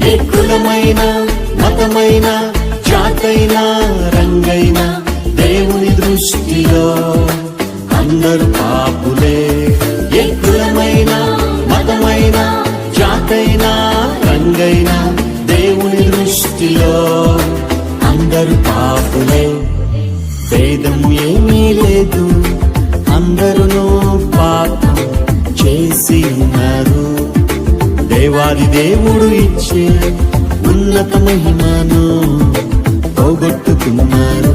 ఏ కులమైన మతమైన జాతైనా రంగైనా దేవుని దృష్టిలో అందరూ పాపులే. ఏ కులమైన మతమైన జాతైనా రంగైనా దేవుని దృష్టిలో అందరూ పాపులే. భేదం ఏమీ లేదు, అందరూ పాపం చేసి ఉన్నారు. దేవాది దేవుడు ఇచ్చే ఉన్నత మహిమను పోగొట్టుకున్నారు.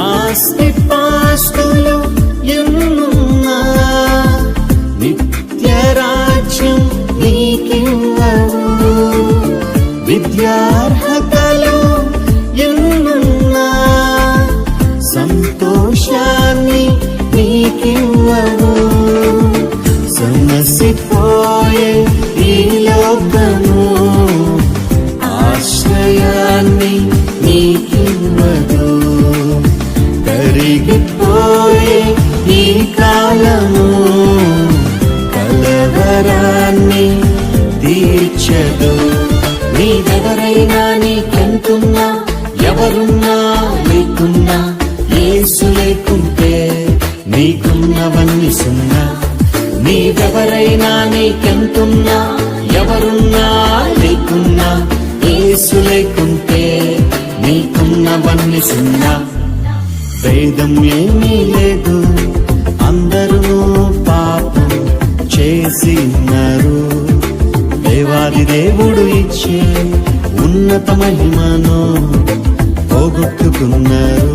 ఆస్తిపాస్తులు ఎన్నున్నా నిత్య రాజ్యం నీకివ్వవు. విద్యార్హతలు ఎన్నున్నా సంతోషాన్ని నీకివ్వవు. సమసిపోయే ఈ లోకము ఆశ్రయాన్ని నీకివ్వదు. కరిగిపోయే ఈ కాలము కలవరాన్ని తీర్చదు. నీవెవరైనా నీకెంతున్నా ఎవరున్నా లేకున్నా యేసు లేకుంటే నీకున్నవన్నీ సున్నా. నీవెవరైనా నీకెంతున్నా ఎవరున్నా లేకున్నా యేసు లేకుంటే నీకున్నవన్నీ సున్నా. భేదం ఏమీ లేదు, అందరూ పాపం చేసి ఉన్నారు. దేవాది దేవుడు ఇచ్చే ఉన్నత మహిమను పోగొట్టుకున్నారు.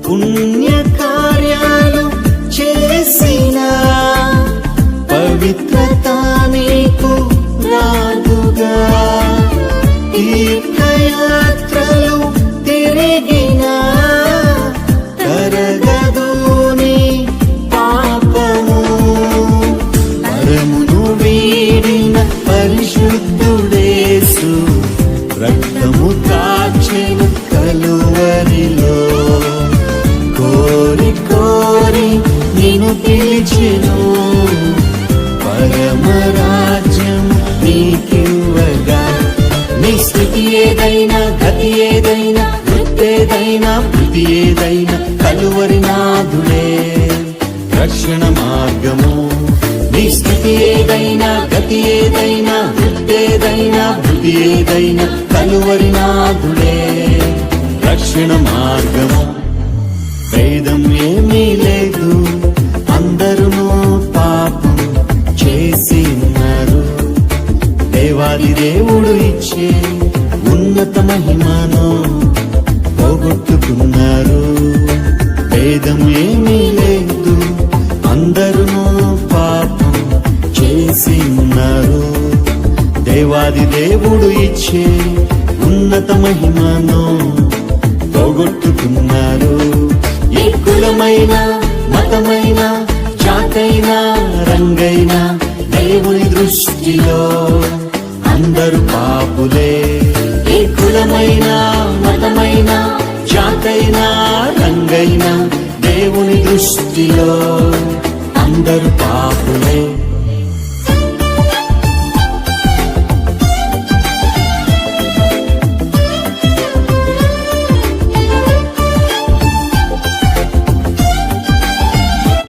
పుణ్య కార్యాలు చేసిన పవిత్రత నీకు రాదుగా. తీర్థయాత్రలు తిరిగిన కరగదు నీ పాపము. పరమును వీడిన పరిశుద్ధుడేసు రక్తము కాచెను కలువరిలో. కోరి కోరి నిన్ను పిలిచెను పరమరాజ్యం నీకివ్వగా. నీ స్థితి ఏదైనా గతి ఏదైనా వృత్తేదైనా బుద్ధి ఏదైనా కలువరి నాథుడే రక్షణ మార్గము. నీ స్థితి ఏదైనా గతి ఏదైనా వృత్తేదైనా బుద్ధి ఏదైనా కలువరి నాథుడే రక్షణ మార్గము. భేదం ఏమీ లేదు, అందరూ పాపం చేసి ఉన్నారు. దేవాది దేవుడు ఇచ్చే ఉన్నత మహిమను పోగొట్టుకున్నారు. భేదం ఏమీ లేదు, అందరూ పాపం చేసి ఉన్నారు. దేవాది దేవుడు ఇచ్చే ఉన్నత మహిమను పోగొట్టుకున్నారు. ఏ కులమైన మతమైన జాతైనా రంగైనా దేవుని దృష్టిలో అందరూ పాపులే. ఏ కులమైన మతమైన జాతైనా రంగైనా దేవుని దృష్టిలో అందరు పాపులే.